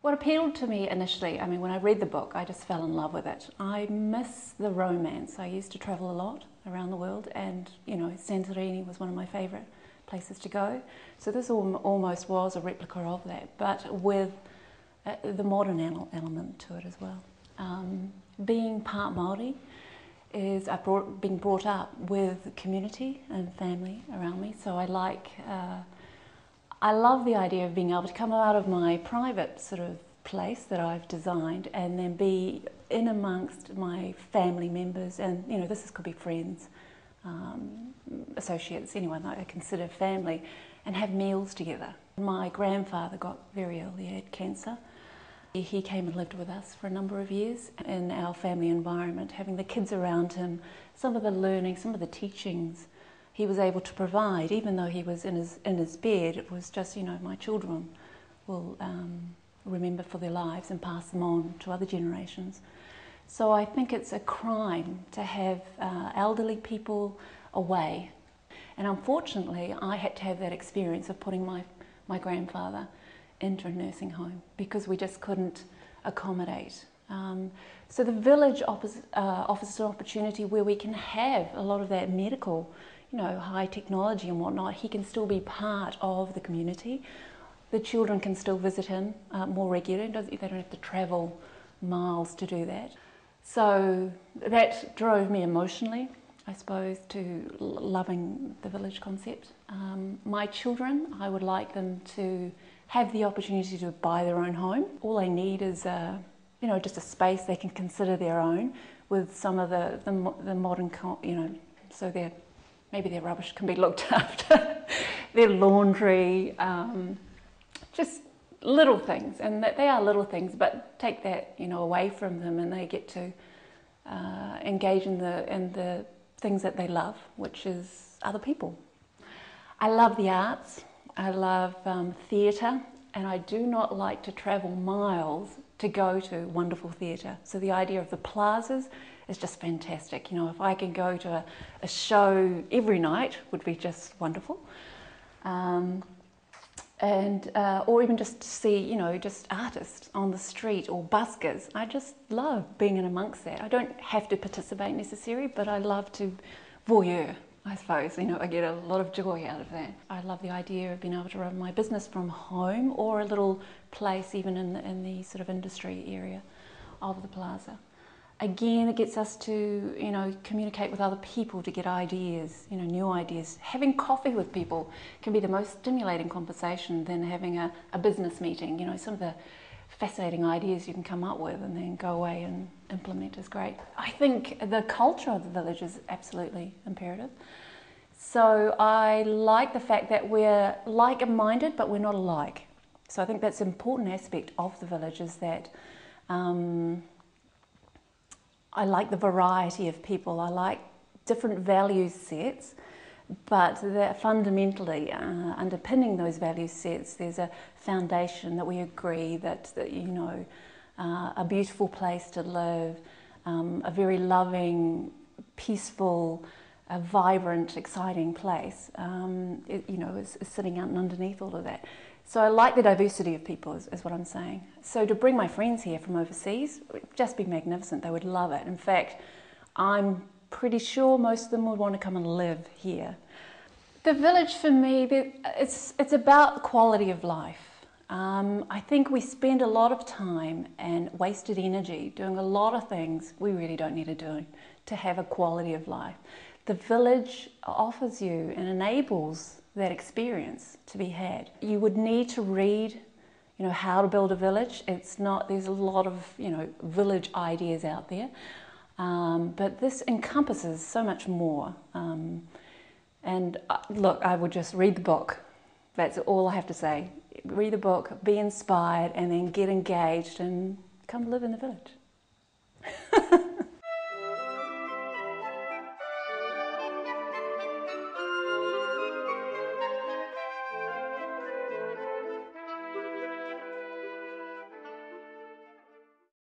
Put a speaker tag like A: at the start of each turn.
A: What appealed to me initially, I mean, when I read the book, I just fell in love with it. I miss the romance. I used to travel a lot around the world, and, you know, Santorini was one of my favourite places to go. So this almost was a replica of that, but with the modern element to it as well. Being part Māori is being brought up with community and family around me, so I love the idea of being able to come out of my private sort of place that I've designed and then be in amongst my family members, and, you know, could be friends, associates, anyone that I consider family, and have meals together. My grandfather got very ill. He had cancer. He came and lived with us for a number of years in our family environment, having the kids around him, some of the learning, some of the teachings he was able to provide, even though he was in his bed. It was just, you know, my children will remember for their lives and pass them on to other generations. So I think it's a crime to have elderly people away. And unfortunately, I had to have that experience of putting my grandfather into a nursing home because we just couldn't accommodate. So the village offers an opportunity where we can have a lot of that medical, you know, high technology and whatnot. He can still be part of the community. The children can still visit him more regularly. They don't have to travel miles to do that. So that drove me emotionally, I suppose, to loving the village concept. My children, I would like them to have the opportunity to buy their own home. All they need is you know, just a space they can consider their own, with some of the modern, you know, so maybe their rubbish can be looked after, their laundry, just little things, and that they are little things, but take that, you know, away from them, and they get to engage in the things that they love, which is other people. I love the arts. I love theatre, and I do not like to travel miles to go to wonderful theatre. So the idea of the plazas is just fantastic. You know, if I can go to a show every night, would be just wonderful. Or even just to see, you know, just artists on the street or buskers. I just love being in amongst that. I don't have to participate necessarily, but I love to voyeur, I suppose. You know, I get a lot of joy out of that. I love the idea of being able to run my business from home or a little place even in the sort of industry area of the plaza. Again, it gets us to, you know, communicate with other people to get ideas, you know, new ideas. Having coffee with people can be the most stimulating conversation than having a business meeting. You know, some of the fascinating ideas you can come up with and then go away and implement is great. I think the culture of the village is absolutely imperative. So I like the fact that we're like-minded, but we're not alike. So I think that's an important aspect of the village, is that I like the variety of people. I like different value sets, but that fundamentally underpinning those value sets, there's a foundation that we agree that you know, a beautiful place to live, a very loving, peaceful, vibrant, exciting place, you know, is sitting out and underneath all of that. So I like the diversity of people, is what I'm saying. So to bring my friends here from overseas would just be magnificent. They would love it. In fact, I'm pretty sure most of them would want to come and live here. The village for me, it's about quality of life. I think we spend a lot of time and wasted energy doing a lot of things we really don't need to do to have a quality of life. The village offers you and enables that experience to be had. You would need to read, you know, how to build a village. It's not, there's a lot of, you know, village ideas out there, but this encompasses so much more. Look, I would just read the book. That's all I have to say. Read the book, be inspired, and then get engaged and come live in the village.